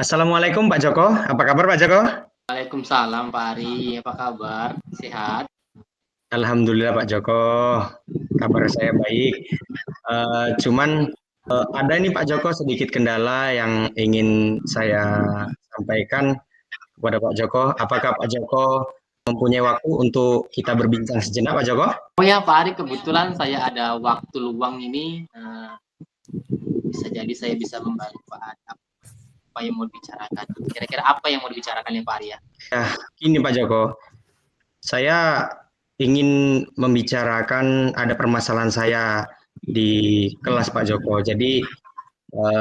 Assalamualaikum Pak Joko, apa kabar Pak Joko? Waalaikumsalam Pak Ari, apa kabar? Sehat? Alhamdulillah Pak Joko, kabar saya baik. Cuman ada nih Pak Joko sedikit kendala yang ingin saya sampaikan kepada Pak Joko. Apakah Pak Joko mempunyai waktu untuk kita berbincang sejenak Pak Joko? Oh ya Pak Ari, kebetulan saya ada waktu luang ini, bisa jadi saya bisa membantu Pak Ari apa yang mau dibicarakan. Kira-kira apa yang mau dibicarakan ya Pak Ari ya? Ya, gini Pak Joko, saya ingin membicarakan ada permasalahan saya di kelas Pak Joko. Jadi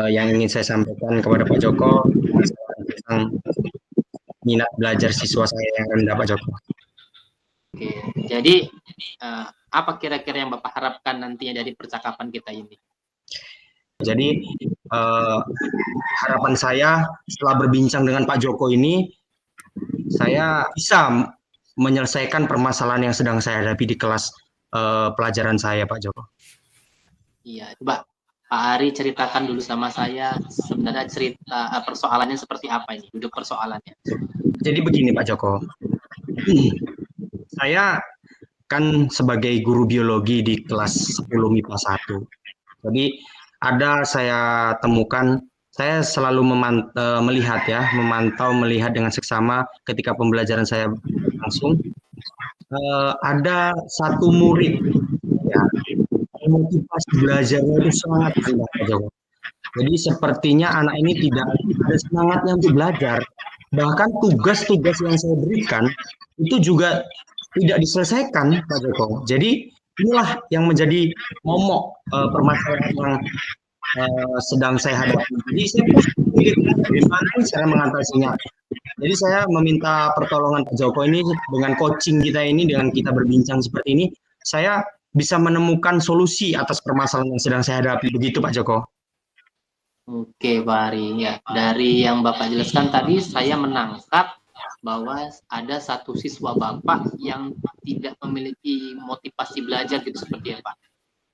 yang ingin saya sampaikan kepada Pak Joko tentang minat belajar siswa saya yang rendah Pak Joko. Oke, jadi apa kira-kira yang Bapak harapkan nantinya dari percakapan kita ini? Jadi harapan saya setelah berbincang dengan Pak Joko ini, saya bisa menyelesaikan permasalahan yang sedang saya hadapi di kelas pelajaran saya Pak Joko. Iya, coba Pak Ari ceritakan dulu sama saya sebenarnya cerita persoalannya seperti apa ini, duduk persoalannya. Jadi begini Pak Joko, saya kan sebagai guru biologi di kelas 10 MIPA 1. Jadi ada saya temukan, saya selalu melihat dengan seksama ketika pembelajaran saya langsung. Ada satu murid, ya, motivasi belajarnya itu sangat rendah Pak Joko. Jadi sepertinya anak ini tidak ada semangatnya untuk belajar. Bahkan tugas-tugas yang saya berikan itu juga tidak diselesaikan Pak Joko. Jadi inilah yang menjadi momok permasalahan yang sedang saya hadapi. Jadi saya pikir bagaimana cara mengatasinya. Jadi saya meminta pertolongan Pak Joko ini dengan coaching kita ini, dengan kita berbincang seperti ini, saya bisa menemukan solusi atas permasalahan yang sedang saya hadapi. Begitu Pak Joko. Oke, Pak Ari. Ya, dari yang Bapak jelaskan tadi, saya menangkap bahwa ada satu siswa Bapak yang tidak memiliki motivasi belajar gitu seperti ya, Pak.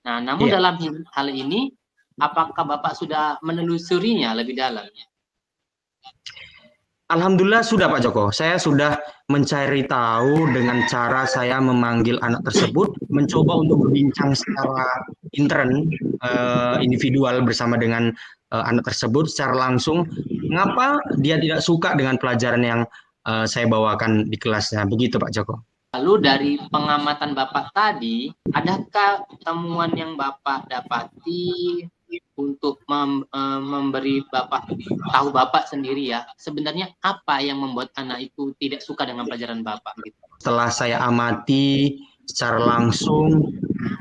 Nah, namun Iya. dalam hal ini, apakah Bapak sudah menelusurinya lebih dalam? Alhamdulillah sudah Pak Joko. Saya sudah mencari tahu dengan cara saya memanggil anak tersebut, mencoba untuk berbincang secara individual bersama dengan anak tersebut secara langsung. Mengapa dia tidak suka dengan pelajaran yang saya bawakan di kelasnya? Begitu Pak Joko. Lalu dari pengamatan Bapak tadi, adakah temuan yang Bapak dapati untuk memberi Bapak sendiri ya, sebenarnya apa yang membuat anak itu tidak suka dengan pelajaran Bapak gitu? Setelah saya amati secara langsung,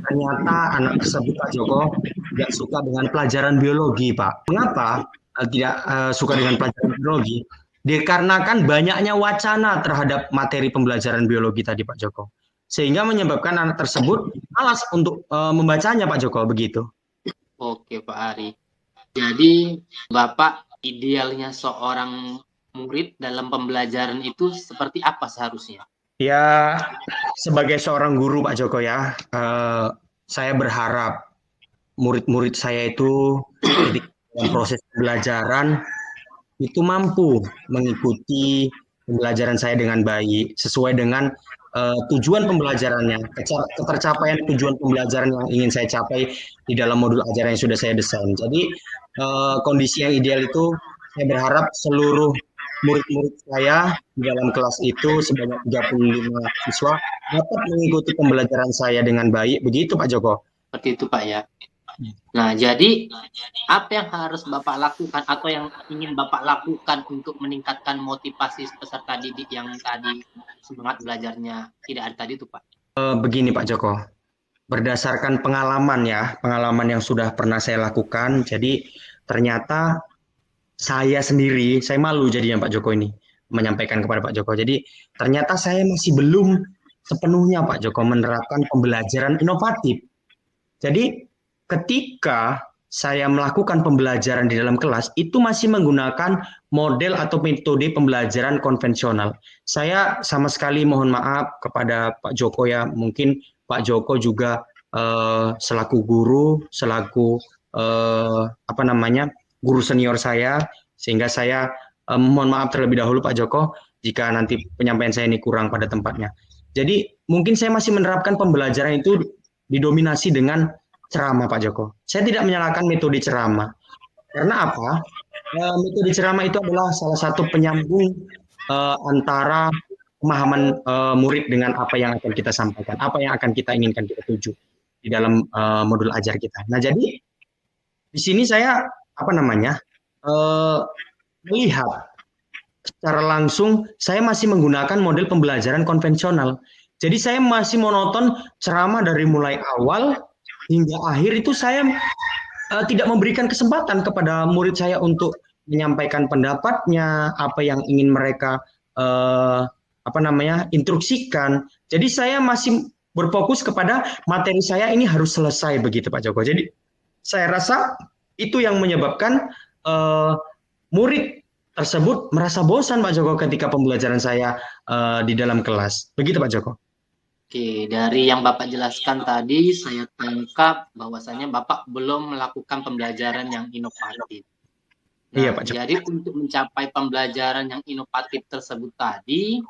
ternyata anak tersebut Pak Joko tidak suka dengan pelajaran biologi Pak. Mengapa tidak suka dengan pelajaran biologi? Dikarenakan banyaknya wacana terhadap materi pembelajaran biologi tadi Pak Joko. Sehingga menyebabkan anak tersebut malas untuk membacanya Pak Joko, begitu. Oke Pak Ari. Jadi Bapak idealnya seorang murid dalam pembelajaran itu seperti apa seharusnya? Ya, sebagai seorang guru Pak Joko ya, saya berharap murid-murid saya itu ketika dalam proses pembelajaran itu mampu mengikuti pembelajaran saya dengan baik, sesuai dengan tujuan pembelajarannya, ketercapaian tujuan pembelajaran yang ingin saya capai di dalam modul ajaran yang sudah saya desain. Jadi kondisi yang ideal itu saya berharap seluruh murid-murid saya di dalam kelas itu sebanyak 35 siswa dapat mengikuti pembelajaran saya dengan baik. Begitu Pak Joko. Seperti itu Pak ya. Nah, jadi apa yang harus Bapak lakukan atau yang ingin Bapak lakukan untuk meningkatkan motivasi peserta didik yang tadi semangat belajarnya tidak ada tadi itu Pak? Begini Pak Joko, berdasarkan pengalaman yang sudah pernah saya lakukan, jadi ternyata saya sendiri, saya malu jadinya Pak Joko ini menyampaikan kepada Pak Joko. Jadi ternyata saya masih belum sepenuhnya Pak Joko menerapkan pembelajaran inovatif. Jadi ketika saya melakukan pembelajaran di dalam kelas, itu masih menggunakan model atau metode pembelajaran konvensional. Saya sama sekali mohon maaf kepada Pak Joko ya, mungkin Pak Joko juga selaku guru, selaku guru senior saya, sehingga saya Mohon maaf terlebih dahulu Pak Joko jika nanti penyampaian saya ini kurang pada tempatnya. Jadi mungkin saya masih menerapkan pembelajaran itu didominasi dengan ceramah Pak Joko. Saya tidak menyalahkan metode ceramah. Karena apa? Metode ceramah itu adalah salah satu penyambung antara pemahaman murid dengan apa yang akan kita sampaikan, apa yang akan kita inginkan kita tuju di dalam modul ajar kita. Nah, jadi di sini saya melihat secara langsung saya masih menggunakan model pembelajaran konvensional. Jadi saya masih monoton ceramah dari mulai awal hingga akhir itu saya tidak memberikan kesempatan kepada murid saya untuk menyampaikan pendapatnya, apa yang ingin mereka instruksikan. Jadi saya masih berfokus kepada materi saya ini harus selesai begitu Pak Joko. Jadi saya rasa itu yang menyebabkan murid tersebut merasa bosan Pak Joko ketika pembelajaran saya di dalam kelas. Begitu Pak Joko. Oke, dari yang Bapak jelaskan tadi, saya tangkap bahwasanya Bapak belum melakukan pembelajaran yang inovatif. Nah, Iya, Pak Joko. jadi untuk mencapai pembelajaran yang inovatif tersebut tadi,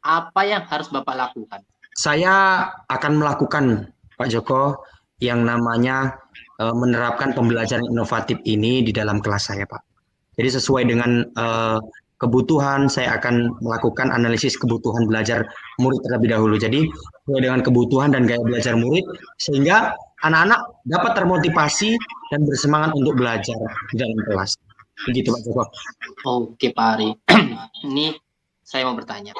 apa yang harus Bapak lakukan? Saya akan melakukan, Pak Joko, yang namanya menerapkan pembelajaran inovatif ini di dalam kelas saya, Pak. Jadi sesuai dengan kebutuhan, saya akan melakukan analisis kebutuhan belajar murid terlebih dahulu. Jadi sesuai dengan kebutuhan dan gaya belajar murid, sehingga anak-anak dapat termotivasi dan bersemangat untuk belajar di dalam kelas. Begitu Pak Joko. Oke Pak Ari, ini saya mau bertanya.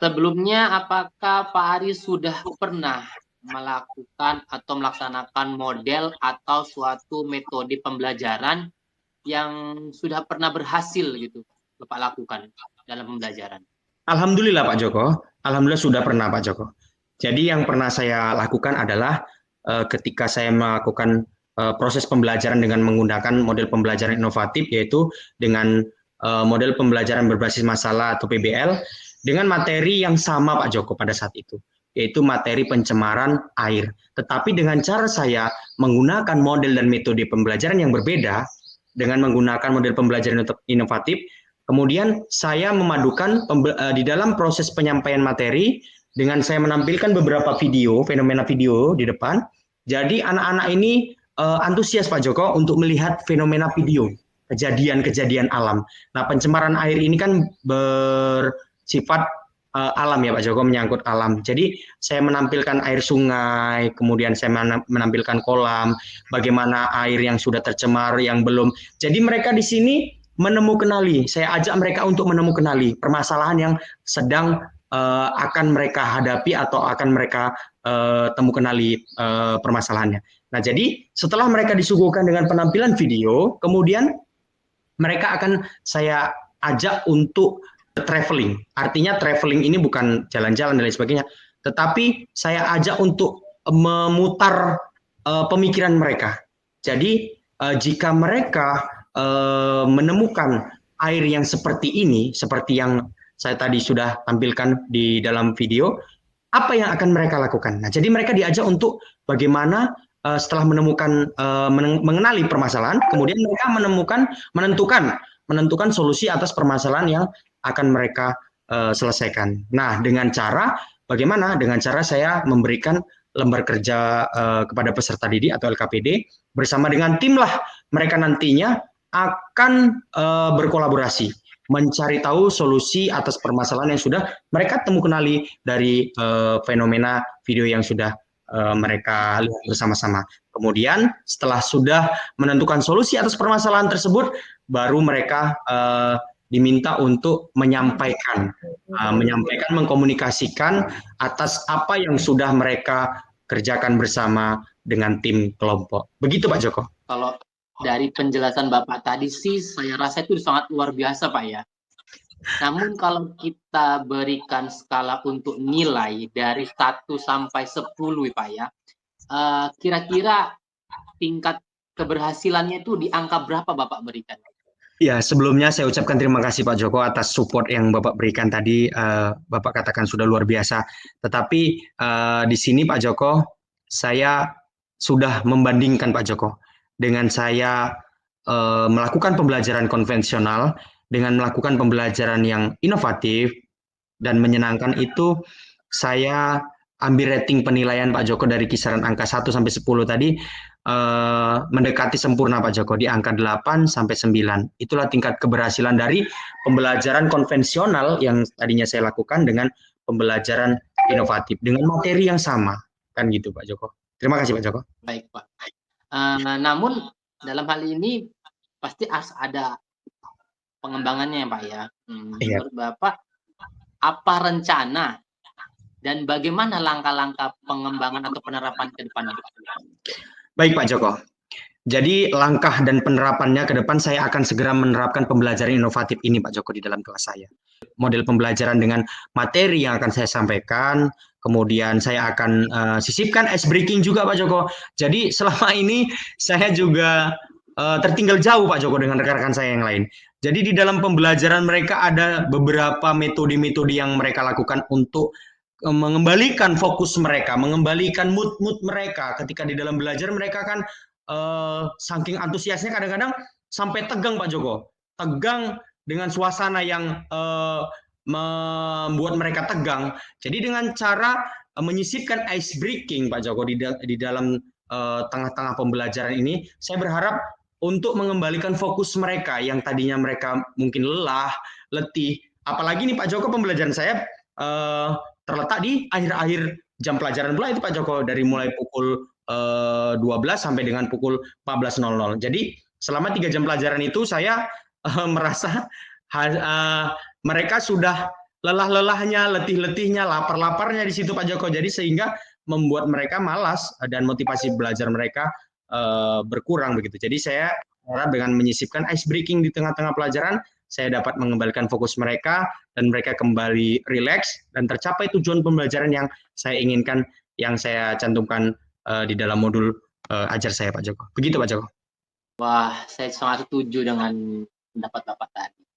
Sebelumnya, apakah Pak Ari sudah pernah melakukan atau melaksanakan model atau suatu metode pembelajaran yang sudah pernah berhasil gitu Bapak lakukan dalam pembelajaran? Alhamdulillah Pak Joko, alhamdulillah sudah pernah Pak Joko. Jadi yang pernah saya lakukan adalah ketika saya melakukan proses pembelajaran dengan menggunakan model pembelajaran inovatif, yaitu dengan model pembelajaran berbasis masalah atau PBL dengan materi yang sama Pak Joko pada saat itu, yaitu materi pencemaran air. Tetapi dengan cara saya menggunakan model dan metode pembelajaran yang berbeda, dengan menggunakan model pembelajaran inovatif, kemudian saya memadukan di dalam proses penyampaian materi dengan saya menampilkan beberapa video, fenomena video di depan. Jadi anak-anak ini antusias Pak Joko untuk melihat fenomena video, kejadian-kejadian alam. Nah, pencemaran air ini kan bersifat alam ya Pak Joko, menyangkut alam. Jadi saya menampilkan air sungai, kemudian saya menampilkan kolam, bagaimana air yang sudah tercemar, yang belum. Jadi mereka di sini menemukanali, saya ajak mereka untuk menemukanali permasalahan yang sedang akan mereka hadapi atau akan mereka temukanali permasalahannya. Nah, jadi setelah mereka disuguhkan dengan penampilan video, kemudian mereka akan saya ajak untuk traveling. Artinya traveling ini bukan jalan-jalan dan lain sebagainya, tetapi saya ajak untuk memutar pemikiran mereka. Jadi jika mereka menemukan air yang seperti ini, seperti yang saya tadi sudah tampilkan di dalam video, apa yang akan mereka lakukan? Nah, jadi mereka diajak untuk bagaimana setelah mengenali permasalahan, kemudian mereka menentukan solusi atas permasalahan yang akan mereka selesaikan. Nah, dengan cara bagaimana? Dengan cara saya memberikan lembar kerja kepada peserta didik atau LKPD bersama dengan tim lah. Mereka nantinya akan berkolaborasi mencari tahu solusi atas permasalahan yang sudah mereka temukanali dari fenomena video yang sudah mereka lihat bersama-sama. Kemudian setelah sudah menentukan solusi atas permasalahan tersebut, baru mereka diminta untuk menyampaikan, mengkomunikasikan atas apa yang sudah mereka kerjakan bersama dengan tim kelompok. Begitu Pak Joko. Kalau dari penjelasan Bapak tadi sih, saya rasa itu sangat luar biasa Pak ya. Namun kalau kita berikan skala untuk nilai dari 1 sampai 10 Pak ya, kira-kira tingkat keberhasilannya itu di angka berapa Bapak berikan? Ya, sebelumnya saya ucapkan terima kasih Pak Joko atas support yang Bapak berikan tadi. Bapak katakan sudah luar biasa. Tetapi di sini Pak Joko, saya sudah membandingkan Pak Joko dengan saya melakukan pembelajaran konvensional dengan melakukan pembelajaran yang inovatif dan menyenangkan itu, saya ambil rating penilaian Pak Joko dari kisaran angka 1 sampai 10 tadi, mendekati sempurna Pak Joko, di angka 8 sampai 9. Itulah tingkat keberhasilan dari pembelajaran konvensional yang tadinya saya lakukan dengan pembelajaran inovatif dengan materi yang sama, kan gitu Pak Joko. Terima kasih Pak Joko. Baik Pak. Namun dalam hal ini pasti harus ada pengembangannya ya Pak ya. Iya. Menurut Bapak, apa rencana dan bagaimana langkah-langkah pengembangan atau penerapan ke depannya? Baik Pak Joko. Jadi langkah dan penerapannya ke depan saya akan segera menerapkan pembelajaran inovatif ini Pak Joko di dalam kelas saya. Model pembelajaran dengan materi yang akan saya sampaikan, kemudian saya akan sisipkan ice breaking juga Pak Joko. Jadi selama ini saya juga tertinggal jauh Pak Joko dengan rekan-rekan saya yang lain. Jadi di dalam pembelajaran mereka ada beberapa metode-metode yang mereka lakukan untuk mengembalikan fokus mereka, mengembalikan mood mereka ketika di dalam belajar. Mereka kan saking antusiasnya kadang-kadang sampai tegang Pak Joko, tegang dengan suasana yang membuat mereka tegang. Jadi dengan cara menyisipkan ice breaking Pak Joko di dalam tengah-tengah pembelajaran ini, saya berharap untuk mengembalikan fokus mereka yang tadinya mereka mungkin lelah, letih. Apalagi nih Pak Joko, pembelajaran saya terletak di akhir-akhir jam pelajaran pula itu Pak Joko, dari mulai pukul 12 sampai dengan pukul 14.00. Jadi selama 3 jam pelajaran itu saya merasa mereka sudah lelah-lelahnya, letih-letihnya, lapar-laparnya di situ Pak Joko. Jadi sehingga membuat mereka malas dan motivasi belajar mereka berkurang begitu. Jadi saya harap dengan menyisipkan ice breaking di tengah-tengah pelajaran, saya dapat mengembalikan fokus mereka dan mereka kembali rileks dan tercapai tujuan pembelajaran yang saya inginkan, yang saya cantumkan di dalam modul ajar saya Pak Joko. Begitu Pak Joko. Wah, saya sangat setuju dengan pendapat Bapak tadi.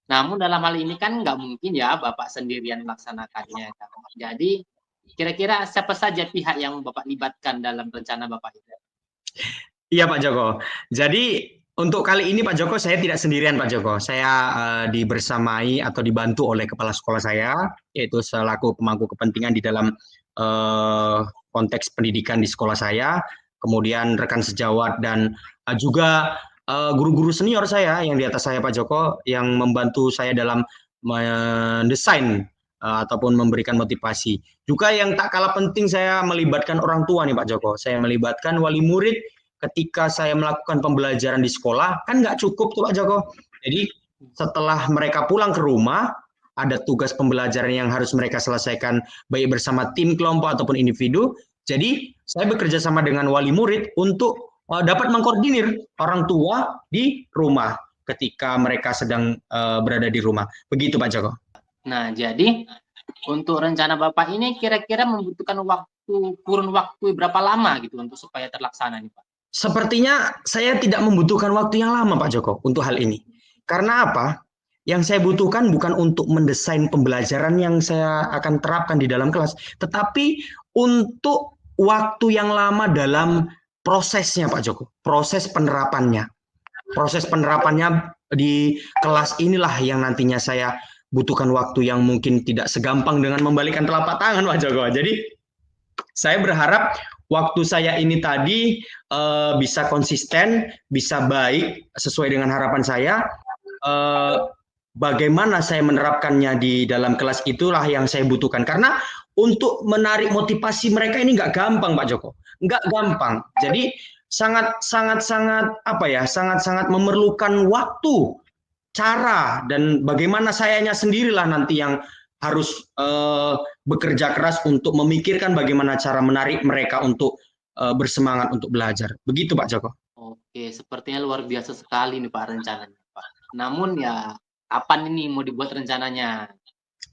Namun dalam hal ini kan nggak mungkin ya Bapak sendirian melaksanakannya. Jadi kira-kira siapa saja pihak yang Bapak libatkan dalam rencana Bapak itu? Iya Pak Joko. Jadi untuk kali ini Pak Joko, saya tidak sendirian Pak Joko. Saya dibersamai atau dibantu oleh kepala sekolah saya, yaitu selaku pemangku kepentingan di dalam konteks pendidikan di sekolah saya. Kemudian rekan sejawat dan juga guru-guru senior saya yang di atas saya Pak Joko, yang membantu saya dalam mendesain ataupun memberikan motivasi. Juga yang tak kalah penting, saya melibatkan orang tua nih Pak Joko. Saya melibatkan wali murid. Ketika saya melakukan pembelajaran di sekolah, kan nggak cukup tuh Pak Joko. Jadi setelah mereka pulang ke rumah, ada tugas pembelajaran yang harus mereka selesaikan baik bersama tim, kelompok, ataupun individu. Jadi saya bekerja sama dengan wali murid untuk dapat mengkoordinir orang tua di rumah ketika mereka sedang berada di rumah. Begitu Pak Joko. Nah, jadi untuk rencana Bapak ini kira-kira membutuhkan kurun waktu berapa lama gitu untuk supaya terlaksana nih Pak? Sepertinya saya tidak membutuhkan waktu yang lama Pak Joko untuk hal ini. Karena apa? Yang saya butuhkan bukan untuk mendesain pembelajaran yang saya akan terapkan di dalam kelas, tetapi untuk waktu yang lama dalam prosesnya Pak Joko, proses penerapannya. Proses penerapannya di kelas inilah yang nantinya saya butuhkan waktu yang mungkin tidak segampang dengan membalikan telapak tangan Pak Joko. Jadi saya berharap waktu saya ini tadi bisa konsisten, bisa baik sesuai dengan harapan saya. Bagaimana saya menerapkannya di dalam kelas itulah yang saya butuhkan. Karena untuk menarik motivasi mereka ini nggak gampang Pak Joko, nggak gampang. Jadi sangat memerlukan waktu, cara, dan bagaimana sayanya sendirilah nanti yang harus bekerja keras untuk memikirkan bagaimana cara menarik mereka untuk bersemangat untuk belajar. Begitu Pak Joko. Oke, sepertinya luar biasa sekali nih Pak rencananya Pak. Namun ya kapan ini mau dibuat rencananya?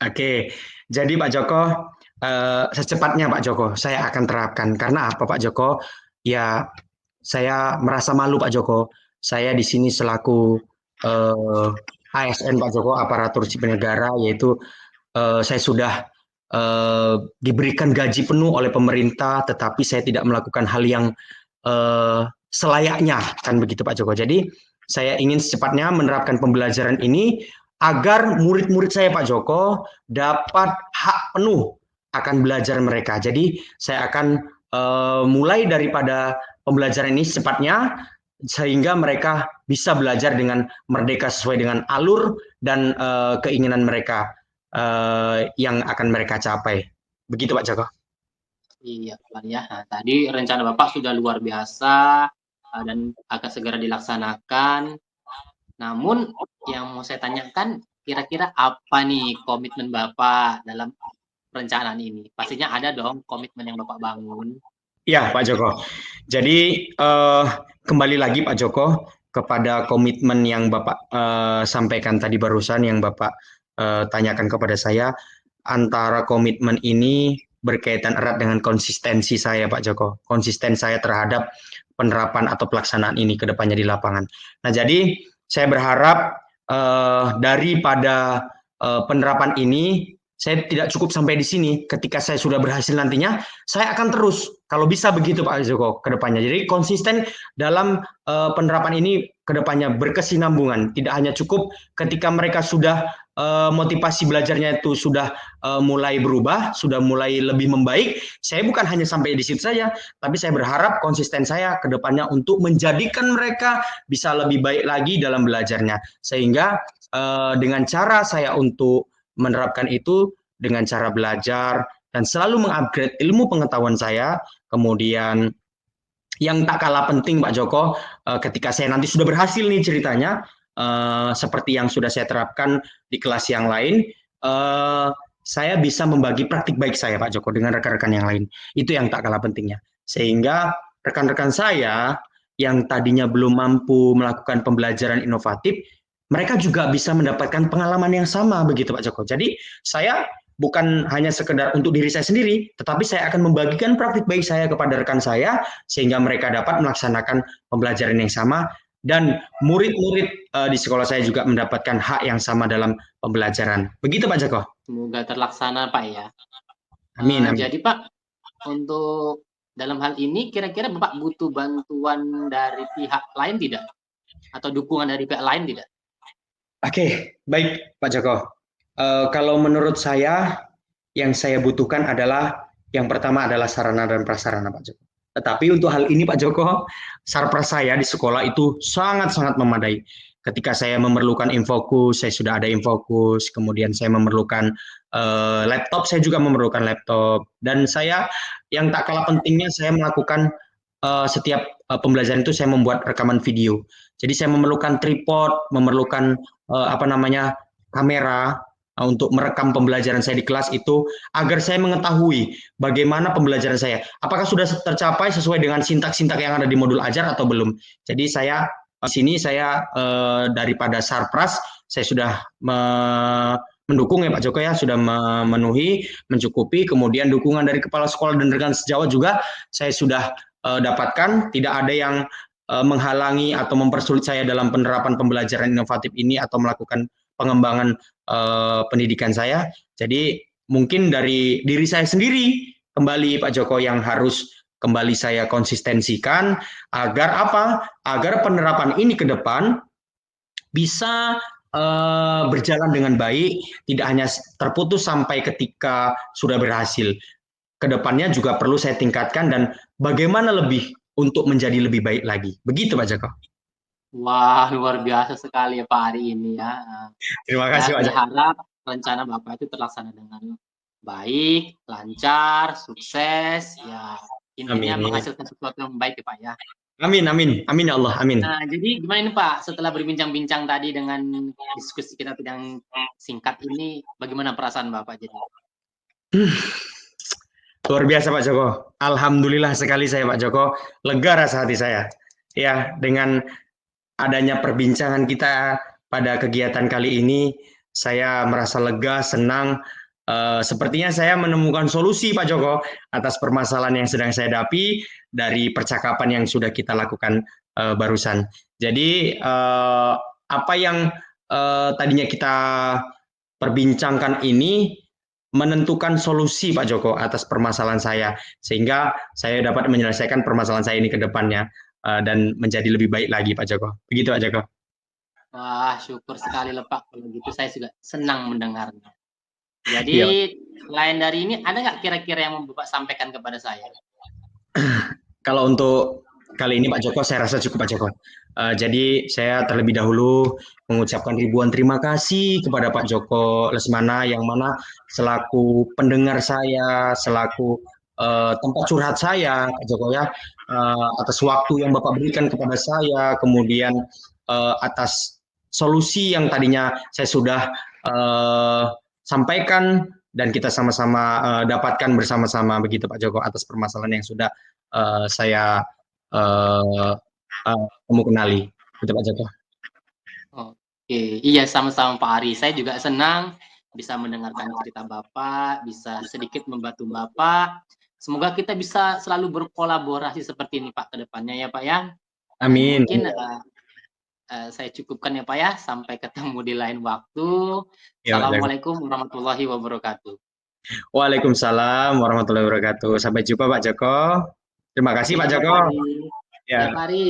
Oke, jadi Pak Joko, secepatnya Pak Joko saya akan terapkan. Karena apa Pak Joko? Ya saya merasa malu Pak Joko. Saya di sini selaku ASN Pak Joko, aparatur sipil negara, yaitu saya sudah diberikan gaji penuh oleh pemerintah, tetapi saya tidak melakukan hal yang selayaknya, kan begitu Pak Joko. Jadi saya ingin secepatnya menerapkan pembelajaran ini agar murid-murid saya Pak Joko dapat hak penuh akan belajar mereka. Jadi saya akan mulai daripada pembelajaran ini secepatnya sehingga mereka bisa belajar dengan merdeka sesuai dengan alur dan keinginan mereka yang akan mereka capai. Begitu Pak Joko. Iya, Pak ya. Nah, tadi rencana Bapak sudah luar biasa dan akan segera dilaksanakan. Namun yang mau saya tanyakan, kira-kira apa nih komitmen Bapak dalam perencanaan ini? Pastinya ada dong komitmen yang Bapak bangun. Ya, Pak Joko. Jadi kembali lagi Pak Joko kepada komitmen yang Bapak sampaikan tadi barusan, yang Bapak tanyakan kepada saya, antara komitmen ini berkaitan erat dengan konsistensi saya Pak Joko, konsisten saya terhadap penerapan atau pelaksanaan ini ke depannya di lapangan. Nah, jadi saya berharap daripada penerapan ini saya tidak cukup sampai di sini. Ketika saya sudah berhasil nantinya, saya akan terus kalau bisa begitu Pak Joko ke depannya. Jadi konsisten dalam penerapan ini ke depannya, berkesinambungan. Tidak hanya cukup ketika mereka sudah motivasi belajarnya itu sudah mulai berubah, sudah mulai lebih membaik. Saya bukan hanya sampai di situ saja, tapi saya berharap konsisten saya ke depannya untuk menjadikan mereka bisa lebih baik lagi dalam belajarnya. Sehingga dengan cara saya untuk menerapkan itu dengan cara belajar dan selalu mengupgrade ilmu pengetahuan saya, kemudian yang tak kalah penting Pak Joko, ketika saya nanti sudah berhasil nih ceritanya, seperti yang sudah saya terapkan di kelas yang lain, saya bisa membagi praktik baik saya Pak Joko dengan rekan-rekan yang lain. Itu yang tak kalah pentingnya. Sehingga rekan-rekan saya yang tadinya belum mampu melakukan pembelajaran inovatif, mereka juga bisa mendapatkan pengalaman yang sama begitu Pak Joko. Jadi saya bukan hanya sekedar untuk diri saya sendiri, tetapi saya akan membagikan praktik baik saya kepada rekan saya, sehingga mereka dapat melaksanakan pembelajaran yang sama, dan murid-murid di sekolah saya juga mendapatkan hak yang sama dalam pembelajaran. Begitu Pak Joko. Semoga terlaksana Pak ya. Amin, amin. Jadi Pak, untuk dalam hal ini kira-kira Bapak butuh bantuan dari pihak lain tidak? Atau dukungan dari pihak lain tidak? Oke, baik Pak Joko. Kalau menurut saya, yang saya butuhkan adalah yang pertama adalah sarana dan prasarana Pak Joko. Tetapi untuk hal ini Pak Joko, sarpras saya di sekolah itu sangat-sangat memadai. Ketika saya memerlukan infokus, saya sudah ada infokus. Kemudian saya memerlukan laptop, saya juga memerlukan laptop. Dan saya yang tak kalah pentingnya, saya melakukan setiap pembelajaran itu saya membuat rekaman video. Jadi saya memerlukan tripod, memerlukan kamera untuk merekam pembelajaran saya di kelas itu, agar saya mengetahui bagaimana pembelajaran saya. Apakah sudah tercapai sesuai dengan sintak-sintak yang ada di modul ajar atau belum. Jadi saya di sini saya daripada sarpras, saya sudah mendukung ya Pak Joko ya, sudah memenuhi, mencukupi. Kemudian dukungan dari kepala sekolah dan rekan sejawat juga saya sudah dapatkan. Tidak ada yang menghalangi atau mempersulit saya dalam penerapan pembelajaran inovatif ini atau melakukan pengembangan pendidikan saya. Jadi mungkin dari diri saya sendiri kembali Pak Joko yang harus kembali saya konsistensikan, agar apa? Agar penerapan ini ke depan bisa berjalan dengan baik, tidak hanya terputus sampai ketika sudah berhasil. Kedepannya juga perlu saya tingkatkan dan bagaimana lebih untuk menjadi lebih baik lagi. Begitu Pak Joko. Wah, luar biasa sekali ya Pak hari ini ya. Terima kasih Pak Joko. Berharap rencana Bapak itu terlaksana dengan baik, lancar, sukses, ya intinya menghasilkan sesuatu yang baik ya Pak ya. Amin, amin, amin ya Allah, amin. Nah, jadi gimana ini Pak, setelah berbincang-bincang tadi dengan diskusi kita yang singkat ini, bagaimana perasaan Bapak jadi? Luar biasa Pak Joko. Alhamdulillah sekali saya Pak Joko, lega rasa hati saya. Ya, dengan adanya perbincangan kita pada kegiatan kali ini, saya merasa lega, senang. Sepertinya saya menemukan solusi Pak Joko atas permasalahan yang sedang saya hadapi dari percakapan yang sudah kita lakukan barusan. Jadi apa yang tadinya kita perbincangkan ini menentukan solusi Pak Joko atas permasalahan saya, sehingga saya dapat menyelesaikan permasalahan saya ini ke depannya dan menjadi lebih baik lagi Pak Joko. Begitu Pak Joko. Wah, syukur sekali loh Pak. Kalau gitu saya juga senang mendengarnya. Jadi, Iya. lain dari ini, ada nggak kira-kira yang mau Bapak sampaikan kepada saya? Kalau untuk kali ini Pak Joko, saya rasa cukup Pak Joko. Jadi saya terlebih dahulu mengucapkan ribuan terima kasih kepada Pak Joko Lesmana yang mana selaku pendengar saya, selaku tempat curhat saya, Pak Joko ya, atas waktu yang Bapak berikan kepada saya, kemudian atas solusi yang tadinya saya sudah sampaikan dan kita sama-sama dapatkan bersama-sama begitu Pak Joko atas permasalahan yang sudah saya kamu kenali, gitu Pak Joko. Oke, iya sama-sama Pak Ari. Saya juga senang bisa mendengarkan cerita Bapak, bisa sedikit membantu Bapak. Semoga kita bisa selalu berkolaborasi seperti ini Pak ke depannya ya Pak ya. Dan Amin. mungkin saya cukupkan ya Pak ya. Sampai ketemu di lain waktu. Ya, Pak Joko. Assalamualaikum warahmatullahi wabarakatuh. Waalaikumsalam warahmatullahi wabarakatuh. Sampai jumpa Pak Joko. Terima kasih Oke, Pak Pak Joko. Ari. Ya Ya. Pak Ari.